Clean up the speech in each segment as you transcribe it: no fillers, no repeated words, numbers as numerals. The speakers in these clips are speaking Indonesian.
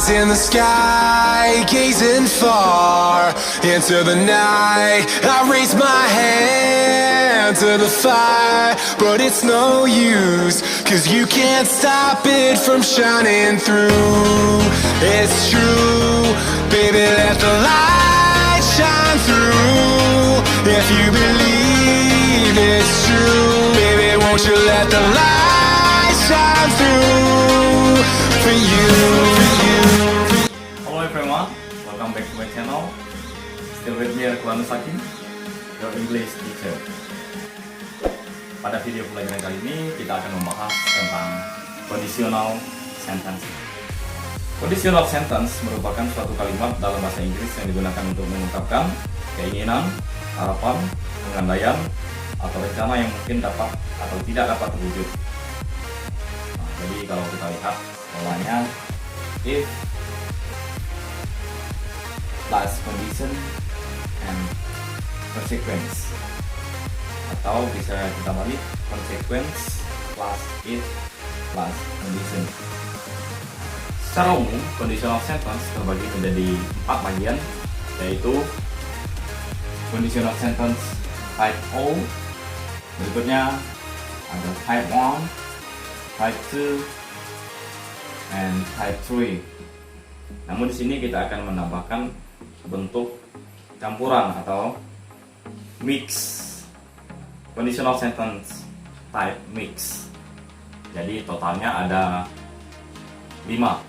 Eyes in the sky, gazing far into the night. I raise my hand to the fire, but it's no use, 'cause you can't stop it from shining through. It's true, baby, let the light shine through. If you believe it's true, baby, won't you let the light shine through for you, for you. Hello everyone, welcome back to my channel. Still with me, Rekuan Sakim, your English teacher. Pada video pelajaran kali ini kita akan membahas tentang conditional sentence. Conditional sentence merupakan suatu kalimat dalam bahasa Inggris yang digunakan untuk mengungkapkan keinginan, harapan, pengandaian, atau rencana yang mungkin dapat atau tidak dapat terwujud. Jadi kalau kita lihat polanya, if plus condition and consequence, atau bisa kita balik consequence plus if plus condition. Secara umum, conditional sentence terbagi menjadi 4 bagian, yaitu conditional sentence type O, berikutnya ada type 1, type 2, and type 3. Namun di sini kita akan menambahkan bentuk campuran atau mix, conditional sentence type mix. Jadi totalnya ada 5.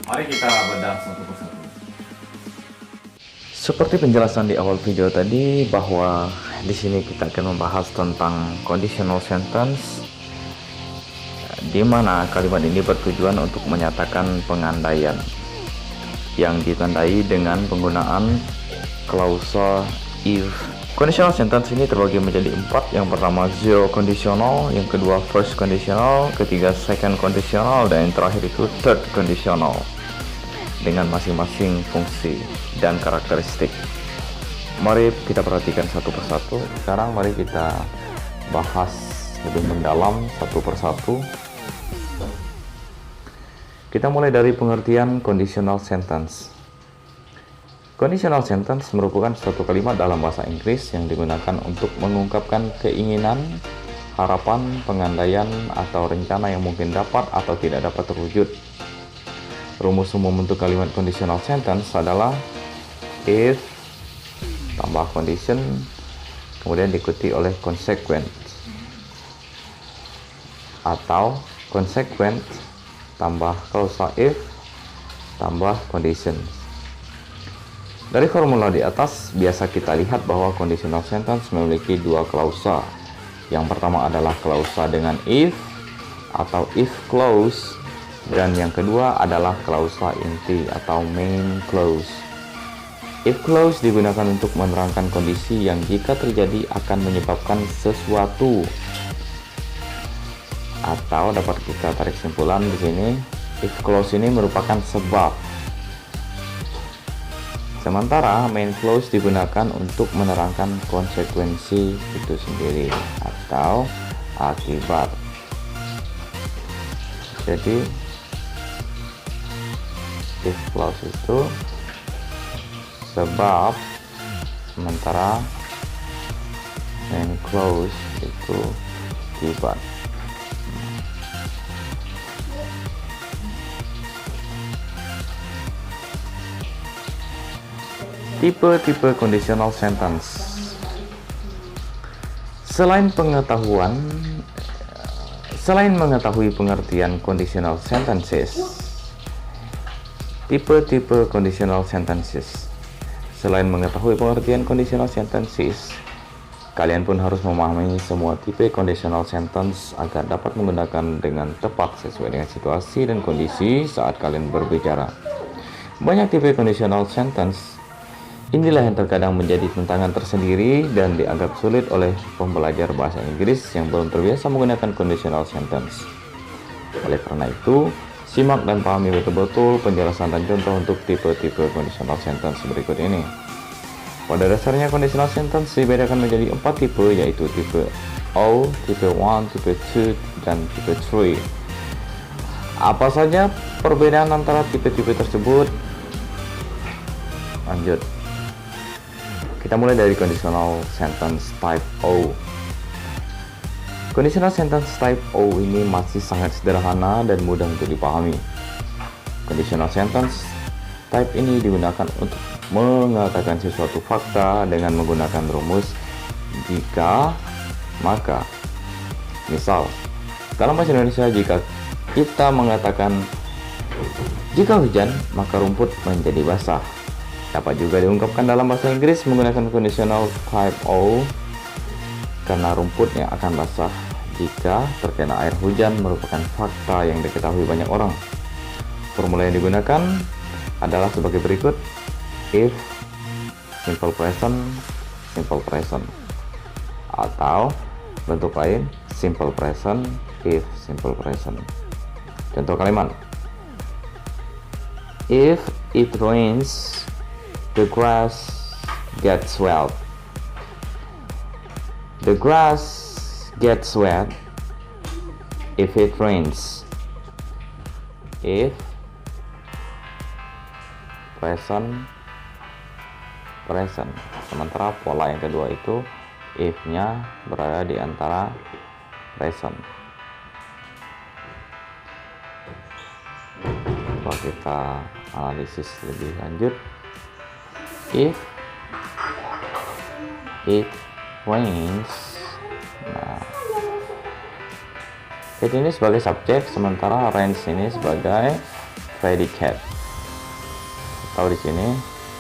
Mari kita bedah satu persatu. Seperti penjelasan di awal video tadi, bahwa di sini kita akan membahas tentang conditional sentence, di mana kalimat ini bertujuan untuk menyatakan pengandaian yang ditandai dengan penggunaan klausa if. Conditional sentence ini terbagi menjadi 4. Yang pertama zero conditional, yang kedua first conditional, ketiga second conditional, dan yang terakhir itu third conditional, dengan masing-masing fungsi dan karakteristik. Mari kita perhatikan satu persatu. Sekarang mari kita bahas lebih mendalam satu persatu. Kita mulai dari pengertian conditional sentence. Conditional sentence merupakan suatu kalimat dalam bahasa Inggris yang digunakan untuk mengungkapkan keinginan, harapan, pengandaian, atau rencana yang mungkin dapat atau tidak dapat terwujud. Rumus umum untuk kalimat conditional sentence adalah if tambah condition kemudian diikuti oleh consequent, atau consequent tambah klausa if tambah condition. Dari formula di atas biasa kita lihat bahwa conditional sentence memiliki 2 klausa. Yang pertama adalah klausa dengan if atau if clause, dan yang kedua adalah klausa inti atau main clause. If clause digunakan untuk menerangkan kondisi yang jika terjadi akan menyebabkan sesuatu, atau dapat kita tarik kesimpulan di sini, if clause ini merupakan sebab. Sementara main clause digunakan untuk menerangkan konsekuensi itu sendiri atau akibat. Jadi if clause itu sebab, sementara main clause itu akibat. Tipe-tipe conditional sentence. Selain mengetahui pengertian conditional sentences, tipe-tipe conditional sentences. Selain mengetahui pengertian conditional sentences, kalian pun harus memahami semua tipe conditional sentence agar dapat menggunakan dengan tepat sesuai dengan situasi dan kondisi saat kalian berbicara. Banyak tipe conditional sentence. Inilah yang terkadang menjadi tantangan tersendiri dan dianggap sulit oleh pembelajar bahasa Inggris yang belum terbiasa menggunakan conditional sentence. Oleh karena itu, simak dan pahami betul-betul penjelasan dan contoh untuk tipe-tipe conditional sentence berikut ini. Pada dasarnya conditional sentence dibedakan menjadi 4 tipe, yaitu tipe O, tipe 1, tipe 2, dan tipe 3. Apa saja perbedaan antara tipe-tipe tersebut? Lanjut. Kita mulai dari conditional sentence type O. Conditional sentence type O ini masih sangat sederhana dan mudah untuk dipahami. Conditional sentence type ini digunakan untuk mengatakan sesuatu fakta dengan menggunakan rumus jika, maka. Misal, dalam bahasa Indonesia jika kita mengatakan jika hujan maka rumput menjadi basah. Dapat juga diungkapkan dalam bahasa Inggris menggunakan conditional type O karena rumputnya akan basah jika terkena air hujan merupakan fakta yang diketahui banyak orang. Formula yang digunakan adalah sebagai berikut: if, simple present, atau bentuk lain simple present, if, simple present. Contoh kalimat: if it rains, the grass gets wet. The grass gets wet if it rains. If, present. Sementara pola yang kedua itu if-nya berada di antara present. Coba kita analisis lebih lanjut. If it rains, nah, it ini sebagai subjek, sementara rains ini sebagai predicate. Atau di sini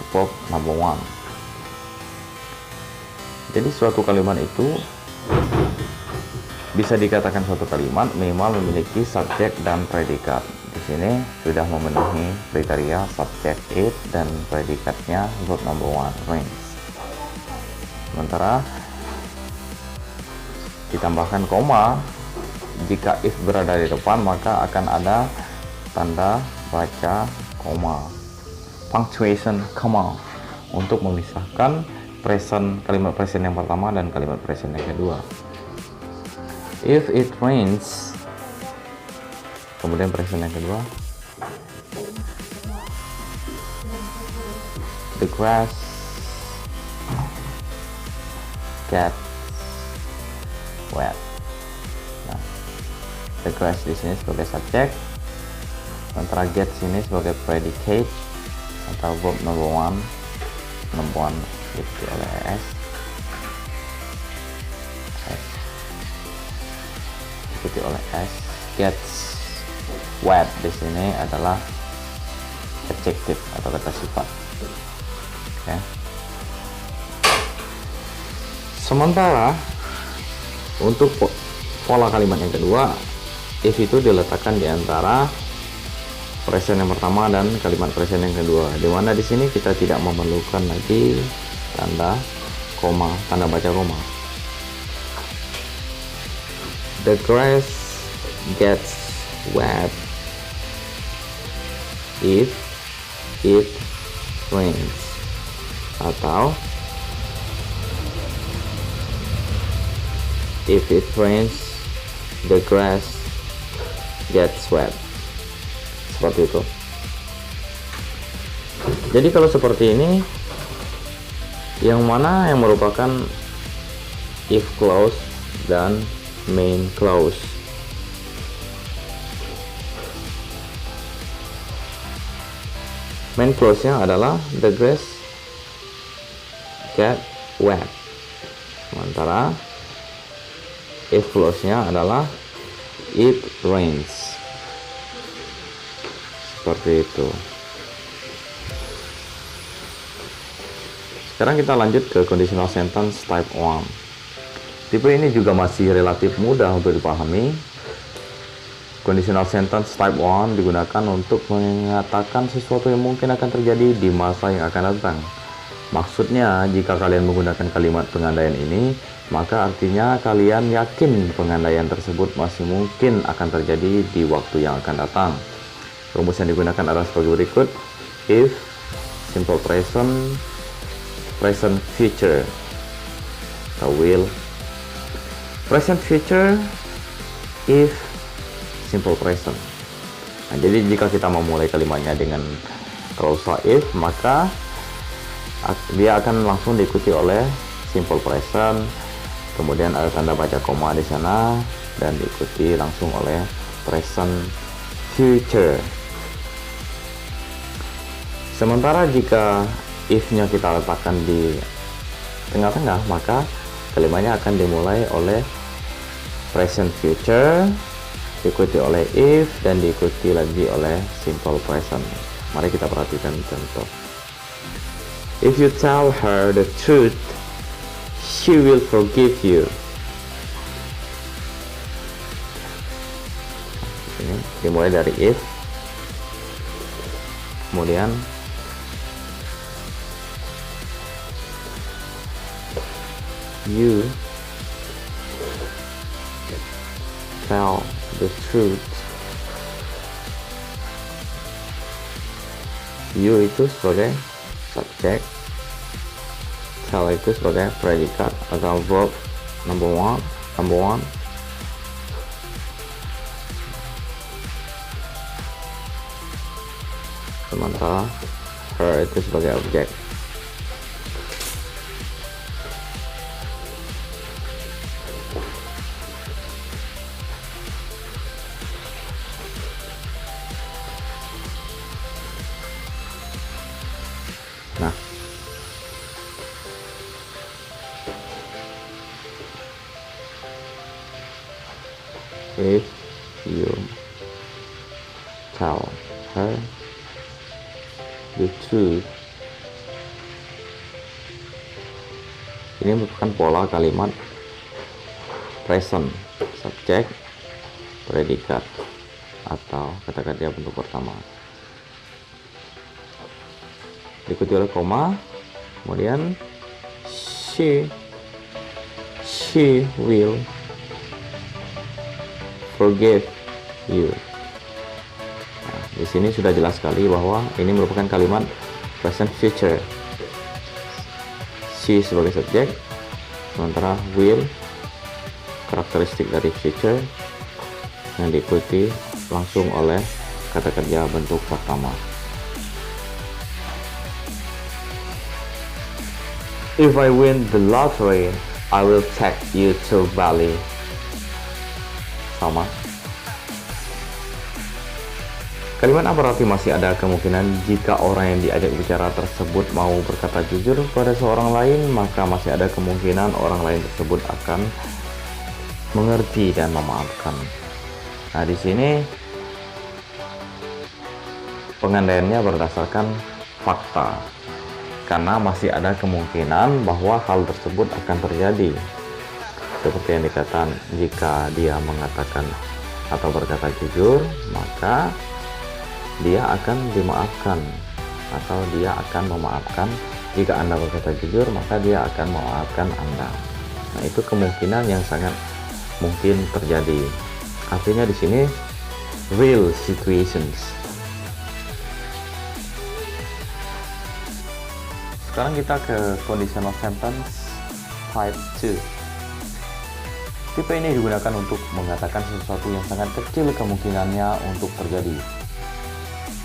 verb number one. Jadi suatu kalimat itu bisa dikatakan suatu kalimat minimal memiliki subjek dan predikat. Di sini sudah memenuhi kriteria subjek it dan predikatnya verb number one, rains. Sementara ditambahkan koma, jika if berada di depan maka akan ada tanda baca koma, punctuation comma, untuk memisahkan kalimat present yang pertama dan kalimat present yang kedua. If it rains, kemudian present yang kedua, the grass gets wet. Nah, the grass di sini sebagai subjek, sementara get sini sebagai predicate atau verb number one diikuti oleh s, diikuti oleh s. Gets wet di sini adalah adjective atau kata sifat. Okay. Sementara untuk pola kalimat yang kedua, if itu diletakkan di antara present yang pertama dan kalimat present yang kedua, di mana di sini kita tidak memerlukan lagi tanda koma, tanda baca koma. The grass gets wet if it rains, atau if it rains, the grass gets wet. Seperti itu. Jadi kalau seperti ini, yang mana yang merupakan if clause dan main clause? Main clause-nya adalah the grass get wet, sementara if clause-nya adalah it rains. Seperti itu. Sekarang kita lanjut ke conditional sentence type 1. Tipe ini juga masih relatif mudah untuk dipahami. Conditional sentence type 1 digunakan untuk mengatakan sesuatu yang mungkin akan terjadi di masa yang akan datang. Maksudnya, jika kalian menggunakan kalimat pengandaian ini, maka artinya kalian yakin pengandaian tersebut masih mungkin akan terjadi di waktu yang akan datang. Rumus yang digunakan adalah sebagai berikut: if, simple present, present future, atau will. Present future, if, simple present. Nah, jadi jika kita memulai kalimatnya dengan clause if, maka dia akan langsung diikuti oleh simple present, kemudian ada tanda baca koma di sana, dan diikuti langsung oleh present future. Sementara jika if-nya kita letakkan di tengah-tengah, maka kalimatnya akan dimulai oleh present future, diikuti oleh if, dan diikuti lagi oleh simple present. Mari kita perhatikan contoh. If you tell her the truth, she will forgive you. Ini dimulai dari if, kemudian you tell the truth. You itu sebagai subjek, tell itu sebagai predikat atau verb number one. Sementara her itu sebagai objek. Nah, if you tell her the truth, ini merupakan pola kalimat present, subjek, predikat atau kata kerja bentuk pertama, diikuti oleh koma, kemudian she will forgive you. Nah, di sini sudah jelas sekali bahwa ini merupakan kalimat present future. She sebagai subjek, sementara will karakteristik dari future yang diikuti langsung oleh kata kerja bentuk pertama. If I win the lottery, I will take you to Bali. Sama. Kalimat apa berarti masih ada kemungkinan jika orang yang diajak bicara tersebut mau berkata jujur pada seorang lain, maka masih ada kemungkinan orang lain tersebut akan mengerti dan memaafkan. Nah, di sini pengandaiannya berdasarkan fakta, karena masih ada kemungkinan bahwa hal tersebut akan terjadi. Seperti yang dikatakan, jika dia mengatakan atau berkata jujur, maka dia akan dimaafkan, atau dia akan memaafkan. Jika Anda berkata jujur, maka dia akan memaafkan Anda. Nah, itu kemungkinan yang sangat mungkin terjadi. Artinya di sini real situations. Sekarang kita ke conditional sentence type 2. Tipe ini digunakan untuk mengatakan sesuatu yang sangat kecil kemungkinannya untuk terjadi,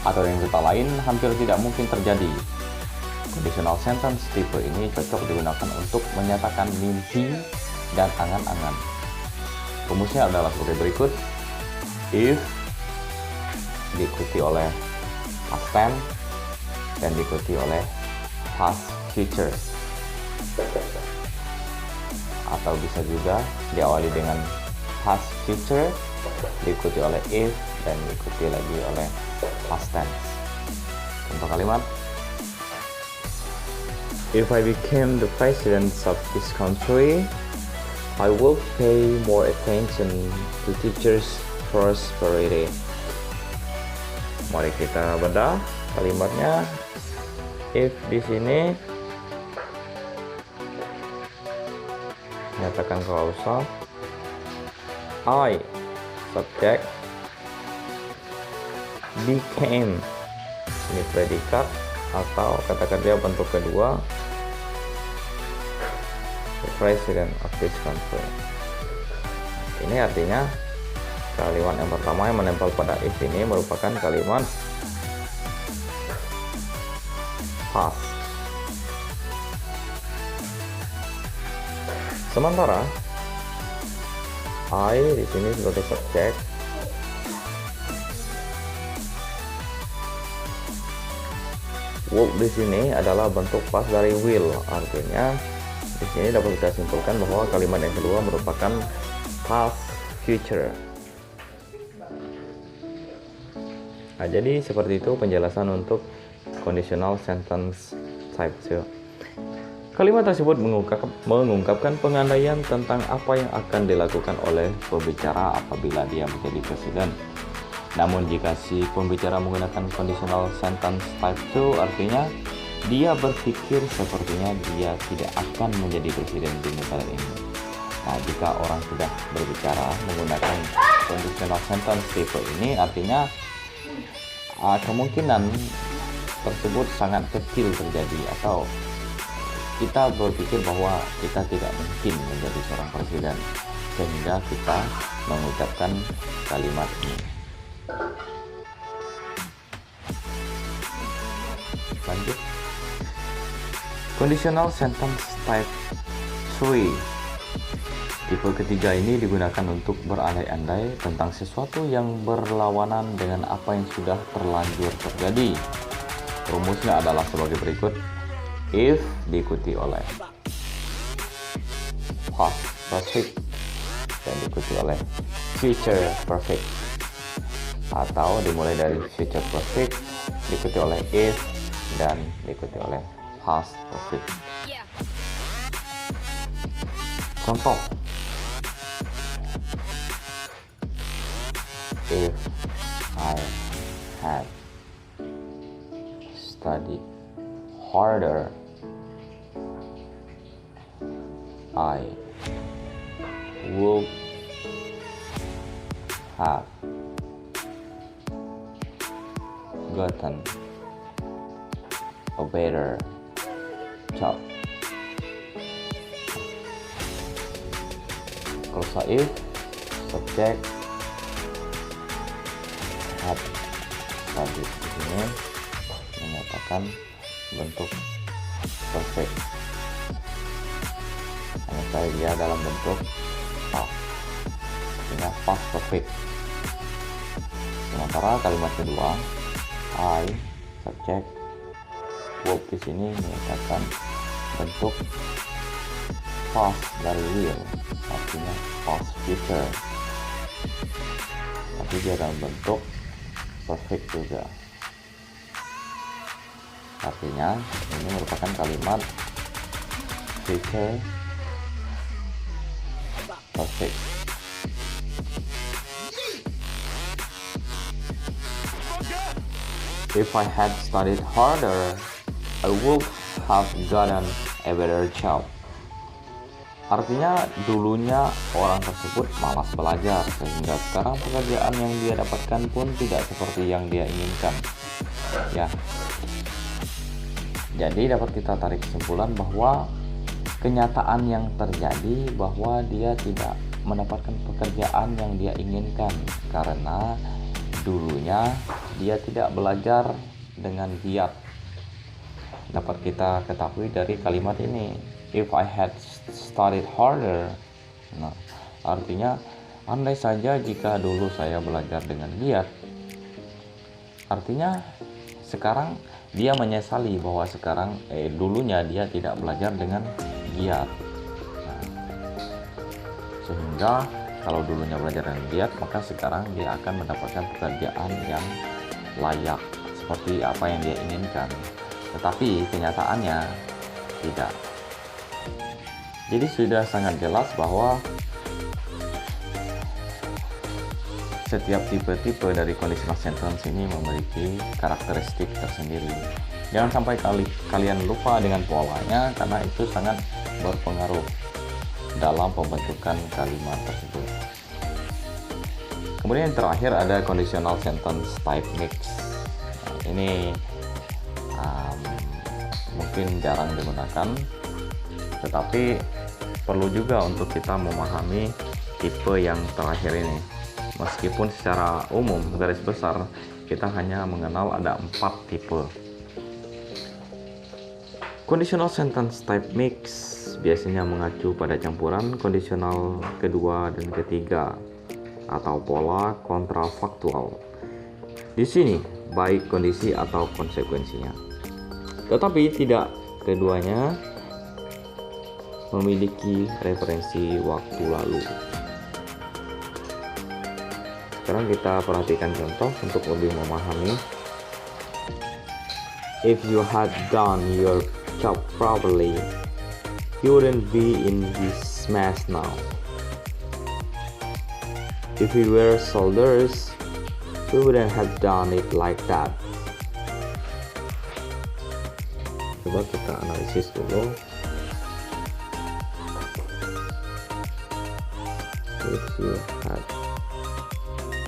atau yang kata lain hampir tidak mungkin terjadi. Conditional sentence tipe ini cocok digunakan untuk menyatakan mimpi dan angan-angan. Rumusnya adalah sebagai berikut. If diikuti oleh past tense dan diikuti oleh past future, atau bisa juga diawali dengan past future diikuti oleh if dan diikuti lagi oleh past tense. Contoh kalimat: If I became the president of this country, I will pay more attention to teachers' prosperity. Mari kita bedah kalimatnya. If di sini menyatakan klausal, I subjek, became ini predikat atau kata kerja bentuk kedua, the president of this country. Ini artinya Kalimat yang pertama yang menempel pada if ini merupakan kalimat past. Sementara I di sini sebagai subjek, work di sini adalah bentuk past dari will. Artinya di sini dapat kita simpulkan bahwa kalimat yang kedua merupakan past future. Nah, jadi seperti itu penjelasan untuk conditional sentence type 2. Kalimat tersebut mengungkapkan pengandaian tentang apa yang akan dilakukan oleh pembicara apabila dia menjadi presiden. Namun jika si pembicara menggunakan conditional sentence type 2, artinya dia berpikir sepertinya dia tidak akan menjadi presiden di negara ini. Nah, jika orang sudah berbicara menggunakan conditional sentence tipe ini, artinya kemungkinan tersebut sangat kecil terjadi, atau kita berpikir bahwa kita tidak mungkin menjadi seorang presiden, sehingga kita mengucapkan kalimat ini. Lanjut. Conditional sentence type 3. Tipe ketiga ini digunakan untuk berandai-andai tentang sesuatu yang berlawanan dengan apa yang sudah terlanjur terjadi. Rumusnya adalah sebagai berikut. If diikuti oleh past perfect dan diikuti oleh future perfect, atau dimulai dari future perfect diikuti oleh if dan diikuti oleh past perfect. Contoh, if I had studied harder, I would have gotten a better job. Kalau if subjek had studied di sini menyatakan bentuk perfect, hanya saja dia dalam bentuk past, artinya past perfect. Sementara kalimat kedua I subjek work di sini menyatakan bentuk past dari will, artinya past future, tapi dia dalam bentuk perfect juga. Artinya ini merupakan kalimat future perfect. If I had studied harder, I would have gotten a better job. Artinya dulunya orang tersebut malas belajar, sehingga sekarang pekerjaan yang dia dapatkan pun tidak seperti yang dia inginkan. Ya. Jadi dapat kita tarik kesimpulan bahwa kenyataan yang terjadi bahwa dia tidak mendapatkan pekerjaan yang dia inginkan karena dulunya dia tidak belajar dengan giat. Dapat kita ketahui dari kalimat ini, if I had studied harder. Nah, artinya andai saja jika dulu saya belajar dengan giat, artinya sekarang dia menyesali bahwa sekarang dulunya dia tidak belajar dengan giat. Nah, sehingga kalau dulunya belajar dengan giat, maka sekarang dia akan mendapatkan pekerjaan yang layak seperti apa yang dia inginkan. Tetapi kenyataannya tidak. Jadi sudah sangat jelas bahwa setiap tipe-tipe dari conditional sentence ini memiliki karakteristik tersendiri. Jangan sampai kalian lupa dengan polanya, karena itu sangat berpengaruh dalam pembentukan kalimat tersebut. Kemudian yang terakhir ada conditional sentence type mix. Nah, ini mungkin jarang digunakan, tetapi perlu juga untuk kita memahami tipe yang terakhir ini. Meskipun secara umum garis besar kita hanya mengenal ada 4 tipe. Conditional sentence type mix biasanya mengacu pada campuran kondisional kedua dan ketiga atau pola kontrafaktual. Di sini baik kondisi atau konsekuensinya. Tetapi tidak keduanya memiliki referensi waktu lalu. Sekarang kita perhatikan contoh untuk lebih memahami. If you had done your job properly, you wouldn't be in this mess now. If we were soldiers, we wouldn't have done it like that. Coba kita analisis dulu. If you had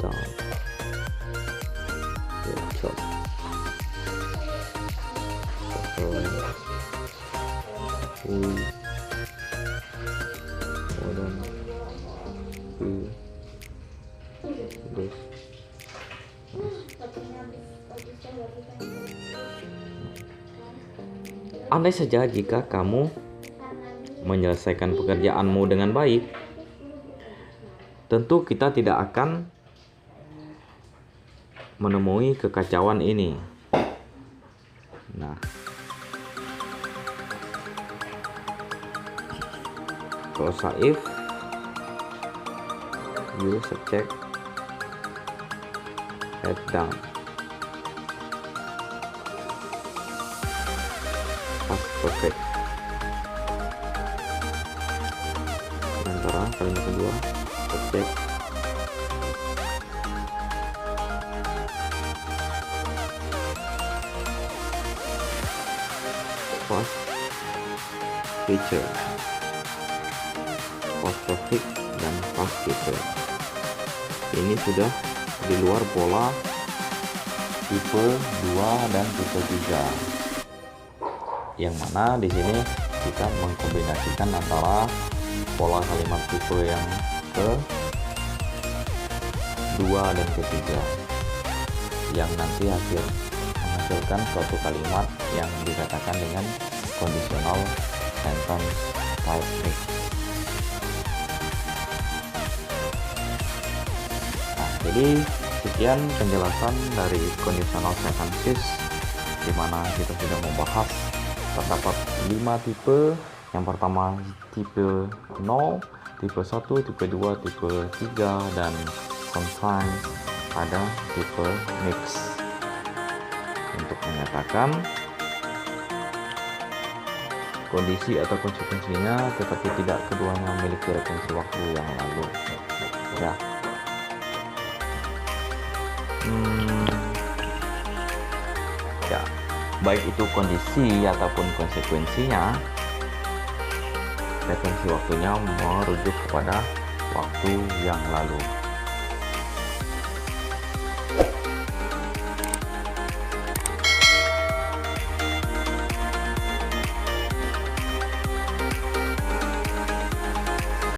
done your job properly, we wouldn't be this. Andai saja jika kamu menyelesaikan pekerjaanmu dengan baik, tentu kita tidak akan menemui kekacauan ini. Nah, klausa if you subject had done past perfect. Sementara kalimat kedua subject past future, past perfect dan past future. Ini sudah di luar pola tipe 2 dan tipe 3. Yang mana di sini kita mengkombinasikan antara pola kalimat tipe yang ke-2 dan ke-3 yang nanti menghasilkan suatu kalimat yang dikatakan dengan conditional sentence type mix. Nah, jadi sekian penjelasan dari conditional sentences, di mana kita sudah membahas terdapat 5 tipe. Yang pertama tipe 0, tipe 1, tipe 2, tipe 3, dan sometimes ada tipe mix untuk menyatakan kondisi atau konsekuensinya, tetapi tidak keduanya memiliki referensi waktu yang lalu. Ya. Ya, baik itu kondisi ataupun konsekuensinya, referensi waktunya merujuk kepada waktu yang lalu.